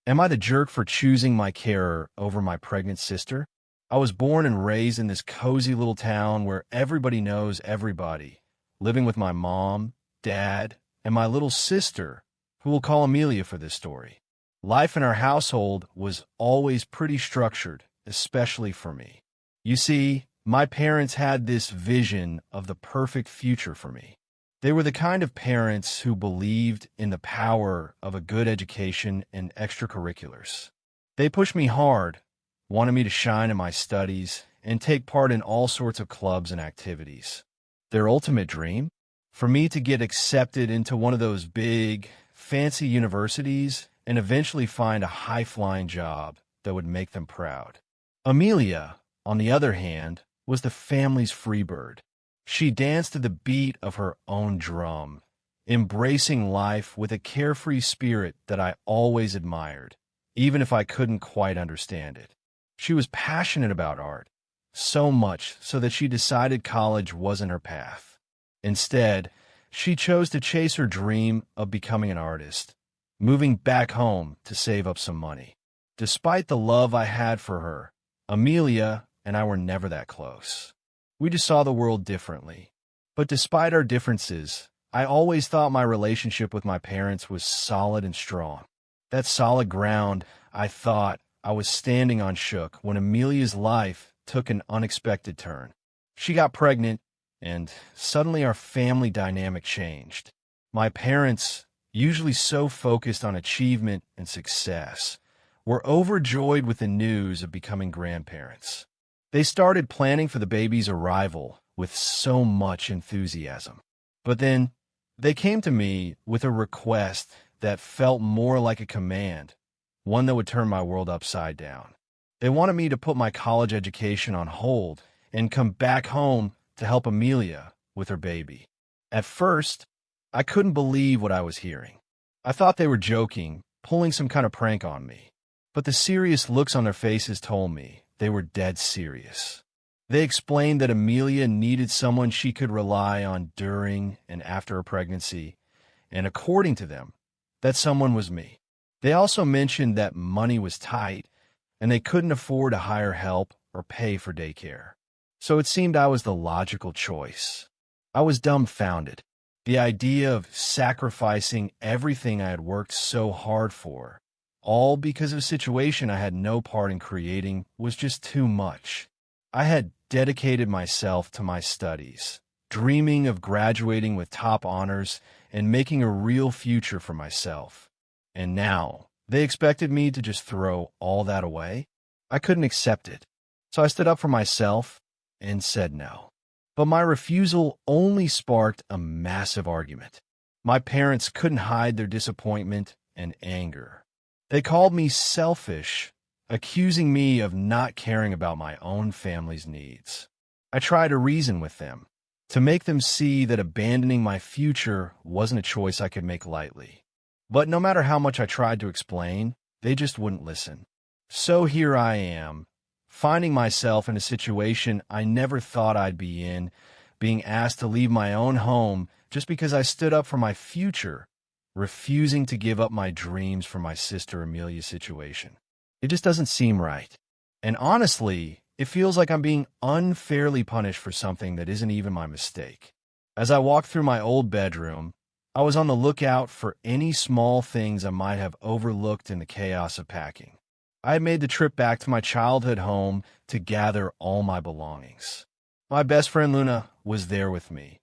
Am I the jerk for choosing my carer over my pregnant sister? I was born and raised in this cozy little town where everybody knows everybody, living with my mom, dad, and my little sister, who we'll call Amelia for this story. Life in our household was always pretty structured, especially for me. You see, my parents had this vision of the perfect future for me. They were the kind of parents who believed in the power of a good education and extracurriculars. They pushed me hard, wanted me to shine in my studies, and take part in all sorts of clubs and activities. Their ultimate dream? For me to get accepted into one of those big, fancy universities and eventually find a high-flying job that would make them proud. Amelia, on the other hand, was the family's free bird. She danced to the beat of her own drum, embracing life with a carefree spirit that I always admired, even if I couldn't quite understand it. She was passionate about art, so much so that she decided college wasn't her path. Instead, she chose to chase her dream of becoming an artist, moving back home to save up some money. Despite the love I had for her, Amelia and I were never that close. We just saw the world differently. But despite our differences, I always thought my relationship with my parents was solid and strong. That solid ground, I thought, I was standing on shook when Amelia's life took an unexpected turn. She got pregnant, and suddenly our family dynamic changed. My parents, usually so focused on achievement and success, were overjoyed with the news of becoming grandparents. They started planning for the baby's arrival with so much enthusiasm. But then they came to me with a request that felt more like a command, one that would turn my world upside down. They wanted me to put my college education on hold and come back home to help Amelia with her baby. At first, I couldn't believe what I was hearing. I thought they were joking, pulling some kind of prank on me. But the serious looks on their faces told me they were dead serious. They explained that Amelia needed someone she could rely on during and after her pregnancy, and according to them, that someone was me. They also mentioned that money was tight, and they couldn't afford to hire help or pay for daycare. So it seemed I was the logical choice. I was dumbfounded. The idea of sacrificing everything I had worked so hard for, all because of a situation I had no part in creating, was just too much. I had dedicated myself to my studies, dreaming of graduating with top honors and making a real future for myself. And now, they expected me to just throw all that away? I couldn't accept it. So I stood up for myself and said no. But my refusal only sparked a massive argument. My parents couldn't hide their disappointment and anger. They called me selfish, accusing me of not caring about my own family's needs. I tried to reason with them, to make them see that abandoning my future wasn't a choice I could make lightly. But no matter how much I tried to explain, they just wouldn't listen. So here I am, finding myself in a situation I never thought I'd be in, being asked to leave my own home just because I stood up for my future, refusing to give up my dreams for my sister Amelia's situation. It just doesn't seem right. And honestly, it feels like I'm being unfairly punished for something that isn't even my mistake. As I walked through my old bedroom, I was on the lookout for any small things I might have overlooked in the chaos of packing. I had made the trip back to my childhood home to gather all my belongings. My best friend Luna was there with me,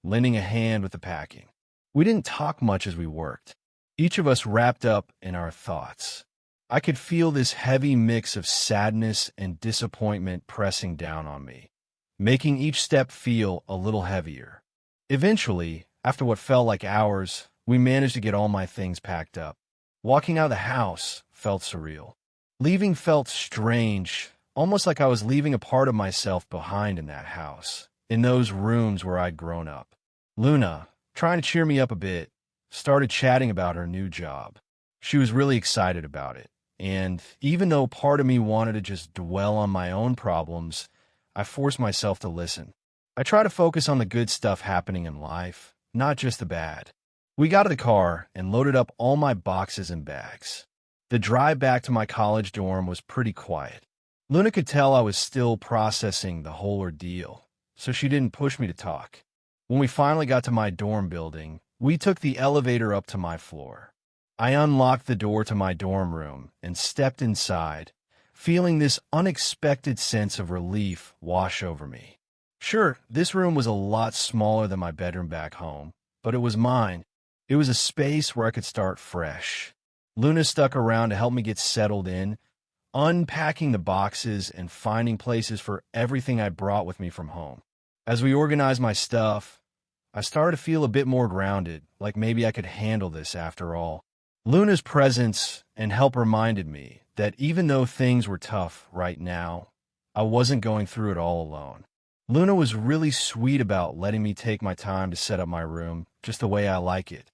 lending a hand with the packing. We didn't talk much as we worked, each of us wrapped up in our thoughts. I could feel this heavy mix of sadness and disappointment pressing down on me, making each step feel a little heavier. Eventually, after what felt like hours, we managed to get all my things packed up. Walking out of the house felt surreal. Leaving felt strange, almost like I was leaving a part of myself behind in that house, in those rooms where I'd grown up. Luna, trying to cheer me up a bit, started chatting about her new job. She was really excited about it, and even though part of me wanted to just dwell on my own problems, I forced myself to listen. I try to focus on the good stuff happening in life, not just the bad. We got to the car and loaded up all my boxes and bags. The drive back to my college dorm was pretty quiet. Luna could tell I was still processing the whole ordeal, so she didn't push me to talk. When we finally got to my dorm building, we took the elevator up to my floor. I unlocked the door to my dorm room and stepped inside, feeling this unexpected sense of relief wash over me. Sure, this room was a lot smaller than my bedroom back home, but it was mine. It was a space where I could start fresh. Luna stuck around to help me get settled in, unpacking the boxes and finding places for everything I brought with me from home. As we organized my stuff, I started to feel a bit more grounded, like maybe I could handle this after all. Luna's presence and help reminded me that even though things were tough right now, I wasn't going through it all alone. Luna was really sweet about letting me take my time to set up my room just the way I like it.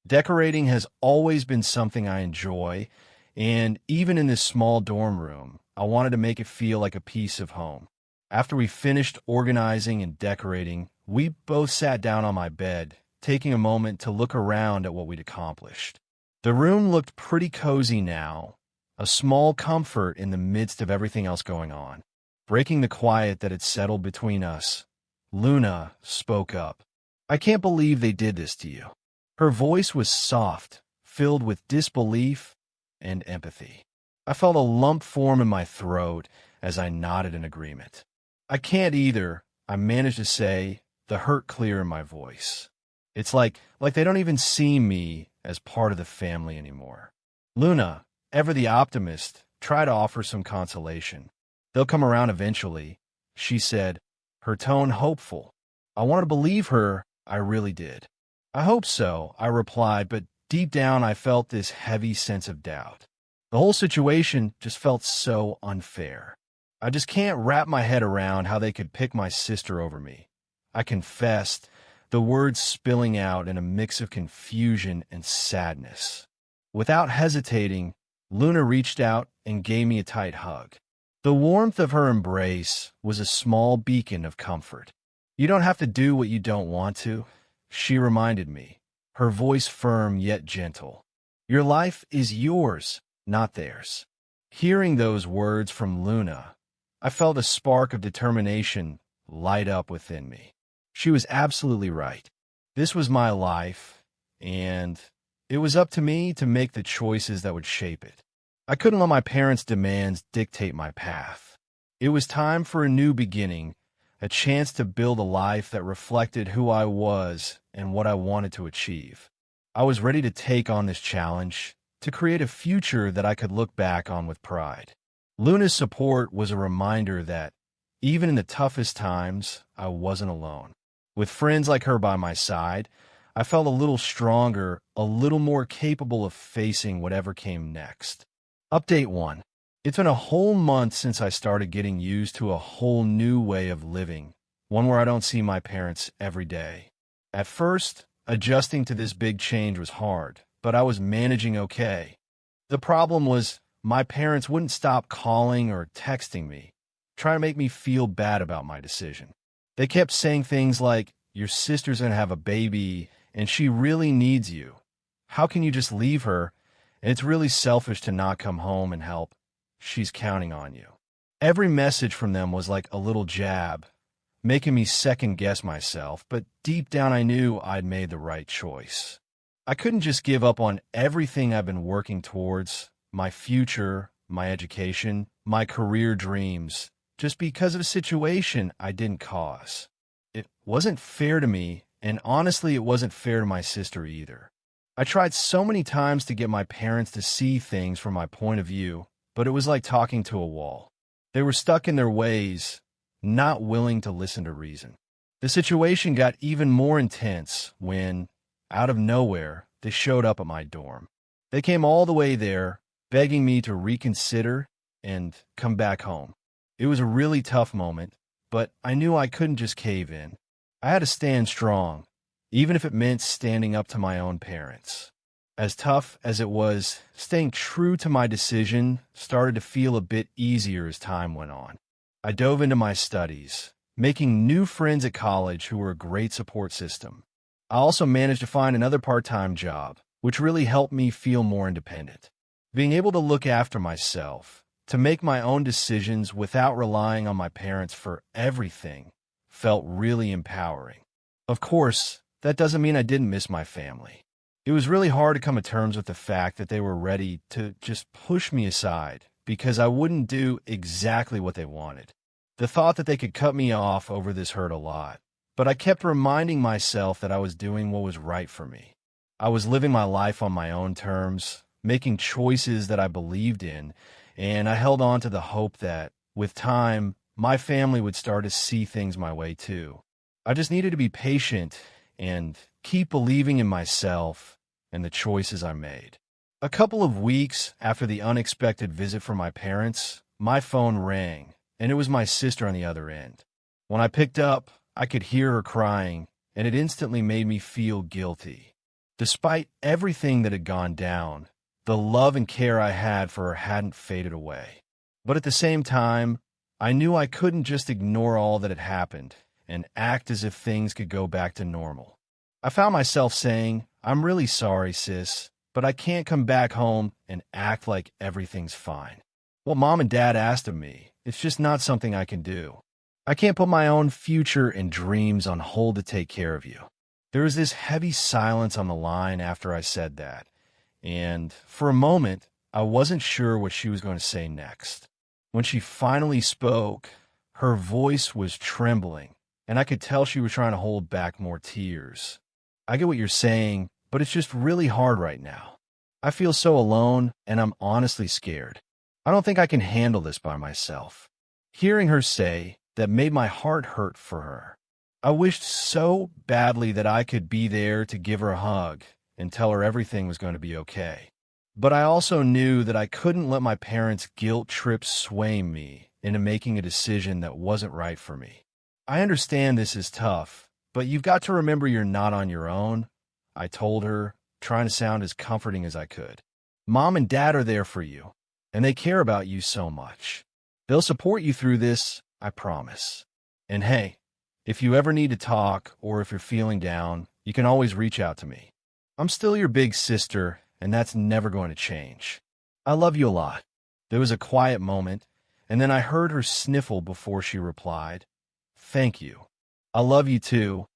Decorating has always been something I enjoy, and even in this small dorm room, I wanted to make it feel like a piece of home. After we finished organizing and decorating, we both sat down on my bed, taking a moment to look around at what we'd accomplished. The room looked pretty cozy now, a small comfort in the midst of everything else going on. Breaking the quiet that had settled between us, Luna spoke up. "I can't believe they did this to you." Her voice was soft, filled with disbelief and empathy. I felt a lump form in my throat as I nodded in agreement. "I can't either," I managed to say, the hurt clear in my voice. It's like they don't even see me as part of the family anymore. Luna, ever the optimist, tried to offer some consolation. "They'll come around eventually," she said, her tone hopeful. I wanted to believe her, I really did. "I hope so," I replied, but deep down I felt this heavy sense of doubt. The whole situation just felt so unfair. I just can't wrap my head around how they could pick my sister over me. I confessed, the words spilling out in a mix of confusion and sadness. Without hesitating, Luna reached out and gave me a tight hug. The warmth of her embrace was a small beacon of comfort. "You don't have to do what you don't want to," she reminded me, her voice firm yet gentle. "Your life is yours, not theirs." Hearing those words from Luna, I felt a spark of determination light up within me. She was absolutely right. This was my life, and it was up to me to make the choices that would shape it. I couldn't let my parents' demands dictate my path. It was time for a new beginning, a chance to build a life that reflected who I was and what I wanted to achieve. I was ready to take on this challenge, to create a future that I could look back on with pride. Luna's support was a reminder that, even in the toughest times, I wasn't alone. With friends like her by my side, I felt a little stronger, a little more capable of facing whatever came next. Update 1. It's been a whole month since I started getting used to a whole new way of living, one where I don't see my parents every day. At first, adjusting to this big change was hard, but I was managing okay. The problem was my parents wouldn't stop calling or texting me, trying to make me feel bad about my decision. They kept saying things like, "Your sister's gonna have a baby, and she really needs you. How can you just leave her? And it's really selfish to not come home and help. She's counting on you." Every message from them was like a little jab, making me second-guess myself, but deep down I knew I'd made the right choice. I couldn't just give up on everything I've been working towards, my future, my education, my career dreams, just because of a situation I didn't cause. It wasn't fair to me, and honestly, it wasn't fair to my sister either. I tried so many times to get my parents to see things from my point of view, but it was like talking to a wall. They were stuck in their ways, not willing to listen to reason. The situation got even more intense when, out of nowhere, they showed up at my dorm. They came all the way there, begging me to reconsider and come back home. It was a really tough moment, but I knew I couldn't just cave in. I had to stand strong, even if it meant standing up to my own parents. As tough as it was, staying true to my decision started to feel a bit easier as time went on. I dove into my studies, making new friends at college who were a great support system. I also managed to find another part-time job, which really helped me feel more independent. Being able to look after myself, to make my own decisions without relying on my parents for everything, felt really empowering. Of course, that doesn't mean I didn't miss my family. It was really hard to come to terms with the fact that they were ready to just push me aside because I wouldn't do exactly what they wanted. The thought that they could cut me off over this hurt a lot, but I kept reminding myself that I was doing what was right for me. I was living my life on my own terms, making choices that I believed in, and I held on to the hope that, with time, my family would start to see things my way too. I just needed to be patient and keep believing in myself and the choices I made. A couple of weeks after the unexpected visit from my parents, my phone rang, and it was my sister on the other end. When I picked up, I could hear her crying, and it instantly made me feel guilty. Despite everything that had gone down, the love and care I had for her hadn't faded away. But at the same time, I knew I couldn't just ignore all that had happened and act as if things could go back to normal. I found myself saying, "I'm really sorry, sis, but I can't come back home and act like everything's fine. What Mom and Dad asked of me, it's just not something I can do. I can't put my own future and dreams on hold to take care of you." There was this heavy silence on the line after I said that, and for a moment, I wasn't sure what she was going to say next. When she finally spoke, her voice was trembling, and I could tell she was trying to hold back more tears. "I get what you're saying, but it's just really hard right now. I feel so alone, and I'm honestly scared. I don't think I can handle this by myself." Hearing her say that made my heart hurt for her. I wished so badly that I could be there to give her a hug and tell her everything was going to be okay. But I also knew that I couldn't let my parents' guilt trip sway me into making a decision that wasn't right for me. "I understand this is tough, but you've got to remember you're not on your own," I told her, trying to sound as comforting as I could. "Mom and Dad are there for you, and they care about you so much. They'll support you through this, I promise. And hey, if you ever need to talk or if you're feeling down, you can always reach out to me. I'm still your big sister, and that's never going to change. I love you a lot." There was a quiet moment, and then I heard her sniffle before she replied, "Thank you. I love you too,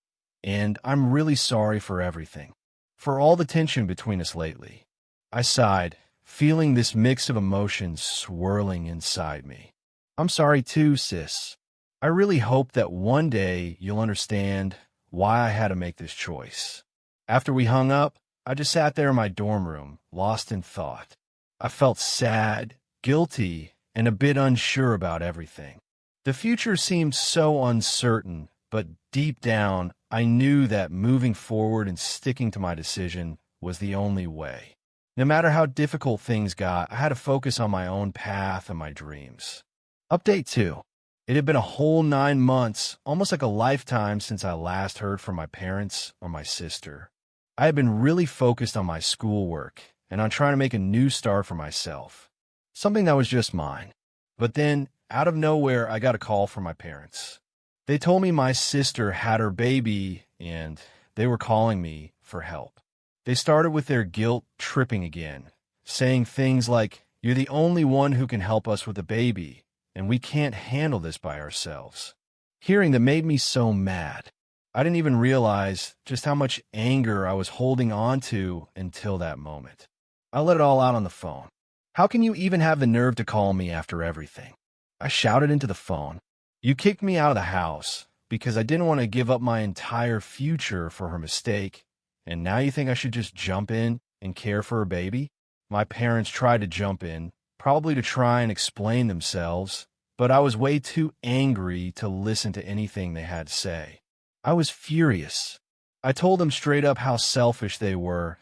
and I'm really sorry for everything, for all the tension between us lately." I sighed, feeling this mix of emotions swirling inside me. "I'm sorry too, sis. I really hope that one day you'll understand why I had to make this choice." After we hung up, I just sat there in my dorm room, lost in thought. I felt sad, guilty, and a bit unsure about everything. The future seemed so uncertain, but deep down, I knew that moving forward and sticking to my decision was the only way. No matter how difficult things got, I had to focus on my own path and my dreams. Update 2. It had been a whole 9 months, almost like a lifetime since I last heard from my parents or my sister. I had been really focused on my schoolwork and on trying to make a new start for myself, something that was just mine. But then, out of nowhere, I got a call from my parents. They told me my sister had her baby and they were calling me for help. They started with their guilt tripping again, saying things like, "You're the only one who can help us with the baby, and we can't handle this by ourselves." Hearing that made me so mad. I didn't even realize just how much anger I was holding on to until that moment. I let it all out on the phone. "How can you even have the nerve to call me after everything?" I shouted into the phone. "You kicked me out of the house because I didn't want to give up my entire future for her mistake, and now you think I should just jump in and care for her baby?" My parents tried to jump in, probably to try and explain themselves, but I was way too angry to listen to anything they had to say. I was furious. I told them straight up how selfish they were,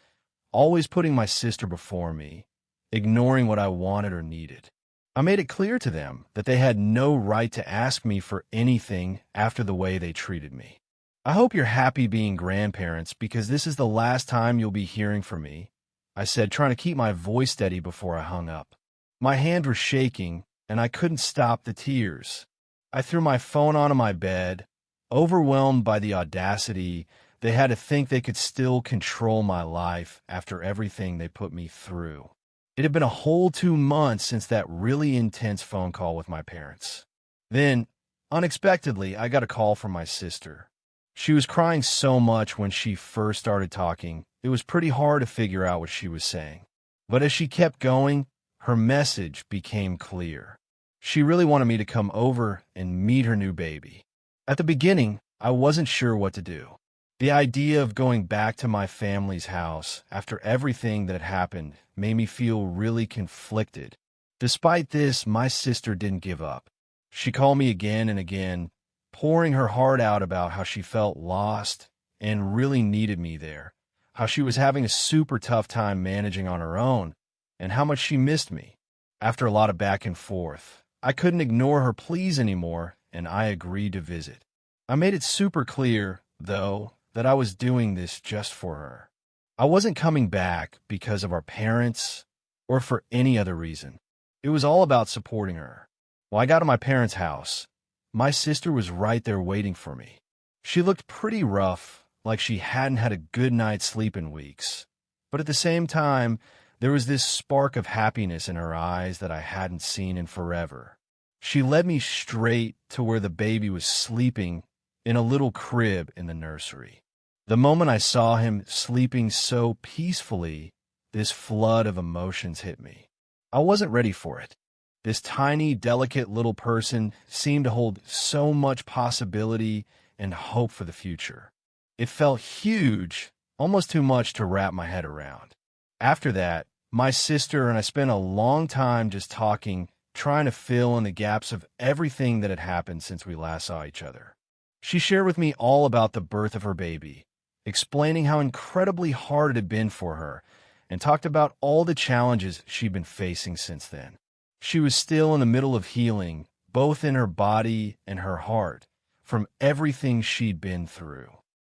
always putting my sister before me, ignoring what I wanted or needed. I made it clear to them that they had no right to ask me for anything after the way they treated me. "I hope you're happy being grandparents because this is the last time you'll be hearing from me," I said, trying to keep my voice steady before I hung up. My hands were shaking, and I couldn't stop the tears. I threw my phone onto my bed, overwhelmed by the audacity they had to think they could still control my life after everything they put me through. It had been a whole 2 months since that really intense phone call with my parents. Then, unexpectedly, I got a call from my sister. She was crying so much when she first started talking, it was pretty hard to figure out what she was saying. But as she kept going, her message became clear. She really wanted me to come over and meet her new baby. At the beginning, I wasn't sure what to do. The idea of going back to my family's house after everything that had happened made me feel really conflicted. Despite this, my sister didn't give up. She called me again and again, pouring her heart out about how she felt lost and really needed me there, how she was having a super tough time managing on her own, and how much she missed me. After a lot of back and forth, I couldn't ignore her pleas anymore, and I agreed to visit. I made it super clear, though, that I was doing this just for her. I wasn't coming back because of our parents or for any other reason. It was all about supporting her. When I got to my parents' house, my sister was right there waiting for me. She looked pretty rough, like she hadn't had a good night's sleep in weeks. But at the same time, there was this spark of happiness in her eyes that I hadn't seen in forever. She led me straight to where the baby was sleeping in a little crib in the nursery. The moment I saw him sleeping so peacefully, this flood of emotions hit me. I wasn't ready for it. This tiny, delicate little person seemed to hold so much possibility and hope for the future. It felt huge, almost too much to wrap my head around. After that, my sister and I spent a long time just talking, trying to fill in the gaps of everything that had happened since we last saw each other. She shared with me all about the birth of her baby, explaining how incredibly hard it had been for her, and talked about all the challenges she'd been facing since then. She was still in the middle of healing, both in her body and her heart, from everything she'd been through.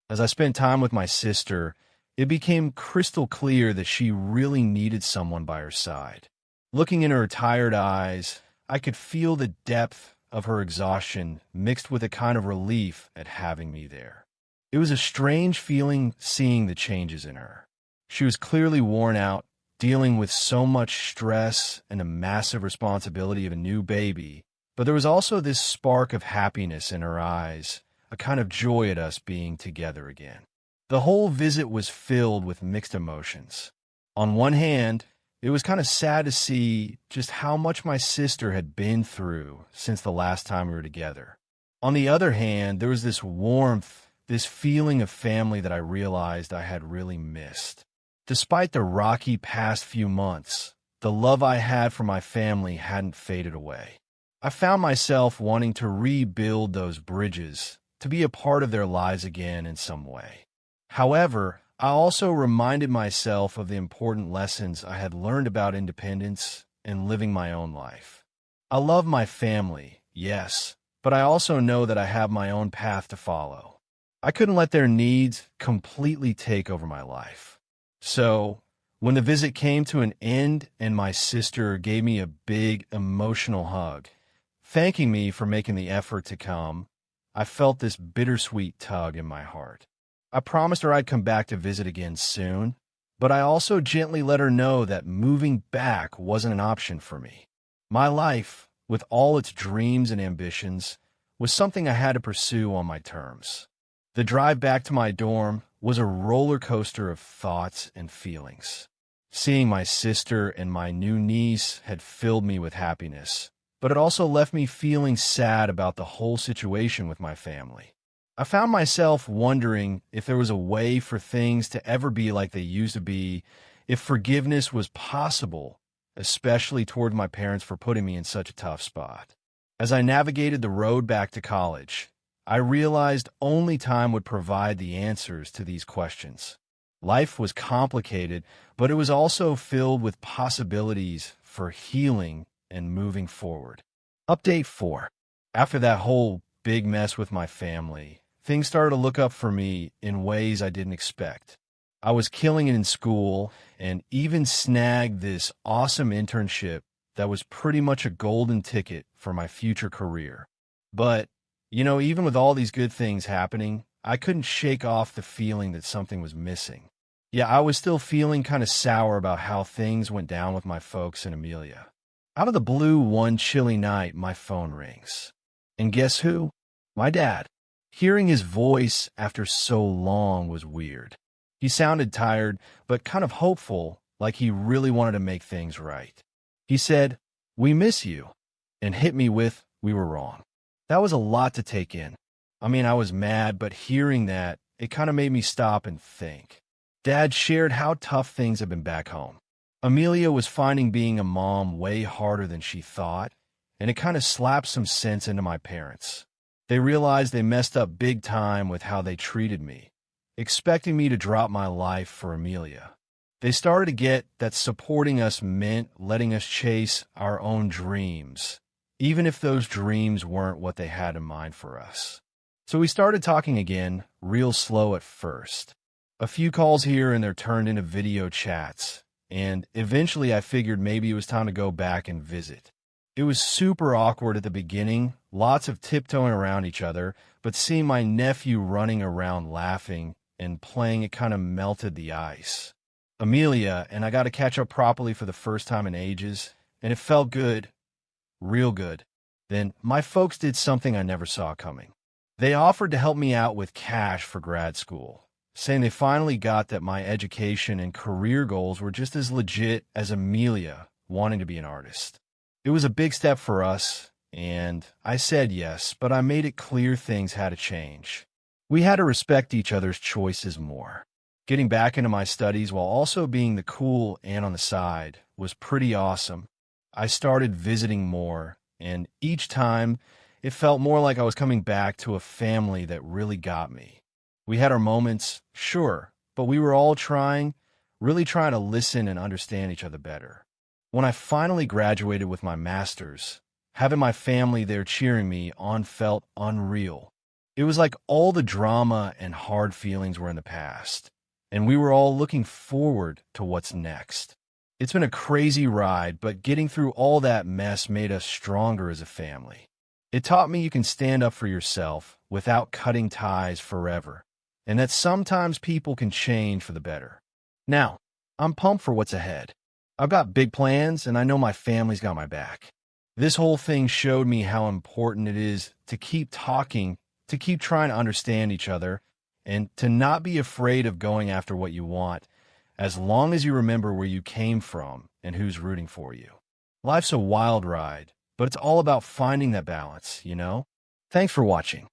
As I spent time with my sister, it became crystal clear that she really needed someone by her side. Looking in her tired eyes, I could feel the depth of her exhaustion mixed with a kind of relief at having me there. It was a strange feeling seeing the changes in her. She was clearly worn out, dealing with so much stress and a massive responsibility of a new baby, but there was also this spark of happiness in her eyes, a kind of joy at us being together again. The whole visit was filled with mixed emotions. On one hand, it was kind of sad to see just how much my sister had been through since the last time we were together. On the other hand, there was this warmth, this feeling of family that I realized I had really missed. Despite the rocky past few months, the love I had for my family hadn't faded away. I found myself wanting to rebuild those bridges, to be a part of their lives again in some way. However, I also reminded myself of the important lessons I had learned about independence and living my own life. I love my family, yes, but I also know that I have my own path to follow. I couldn't let their needs completely take over my life. So, when the visit came to an end and my sister gave me a big emotional hug, thanking me for making the effort to come, I felt this bittersweet tug in my heart. I promised her I'd come back to visit again soon, but I also gently let her know that moving back wasn't an option for me. My life, with all its dreams and ambitions, was something I had to pursue on my terms. The drive back to my dorm was a roller coaster of thoughts and feelings. Seeing my sister and my new niece had filled me with happiness, but it also left me feeling sad about the whole situation with my family. I found myself wondering if there was a way for things to ever be like they used to be, if forgiveness was possible, especially toward my parents for putting me in such a tough spot. As I navigated the road back to college, I realized only time would provide the answers to these questions. Life was complicated, but it was also filled with possibilities for healing and moving forward. Update 4. After that whole big mess with my family, things started to look up for me in ways I didn't expect. I was killing it in school and even snagged this awesome internship that was pretty much a golden ticket for my future career. But, even with all these good things happening, I couldn't shake off the feeling that something was missing. Yeah, I was still feeling kind of sour about how things went down with my folks and Amelia. Out of the blue, one chilly night, my phone rings. And guess who? My dad. Hearing his voice after so long was weird. He sounded tired, but kind of hopeful, like he really wanted to make things right. He said, "We miss you," and hit me with, "We were wrong." That was a lot to take in. I mean, I was mad, but hearing that, it kind of made me stop and think. Dad shared how tough things have been back home. Amelia was finding being a mom way harder than she thought, and it kind of slapped some sense into my parents. They realized they messed up big time with how they treated me, expecting me to drop my life for Amelia. They started to get that supporting us meant letting us chase our own dreams, even if those dreams weren't what they had in mind for us. So we started talking again, real slow at first. A few calls here and they're turned into video chats, and eventually I figured maybe it was time to go back and visit. It was super awkward at the beginning, lots of tiptoeing around each other, but seeing my nephew running around laughing and playing, it kind of melted the ice. Amelia and I got to catch up properly for the first time in ages, and it felt good, real good. Then my folks did something I never saw coming. They offered to help me out with cash for grad school, saying they finally got that my education and career goals were just as legit as Amelia wanting to be an artist. It was a big step for us, and I said yes, but I made it clear things had to change. We had to respect each other's choices more. Getting back into my studies while also being the cool aunt on the side was pretty awesome. I started visiting more, and each time it felt more like I was coming back to a family that really got me. We had our moments, sure, but we were all really trying to listen and understand each other better. When I finally graduated with my master's, having my family there cheering me on felt unreal. It was like all the drama and hard feelings were in the past, and we were all looking forward to what's next. It's been a crazy ride, but getting through all that mess made us stronger as a family. It taught me you can stand up for yourself without cutting ties forever, and that sometimes people can change for the better. Now, I'm pumped for what's ahead. I've got big plans, and I know my family's got my back. This whole thing showed me how important it is to keep talking, to keep trying to understand each other, and to not be afraid of going after what you want, as long as you remember where you came from and who's rooting for you. Life's a wild ride, but it's all about finding that balance, you know? Thanks for watching.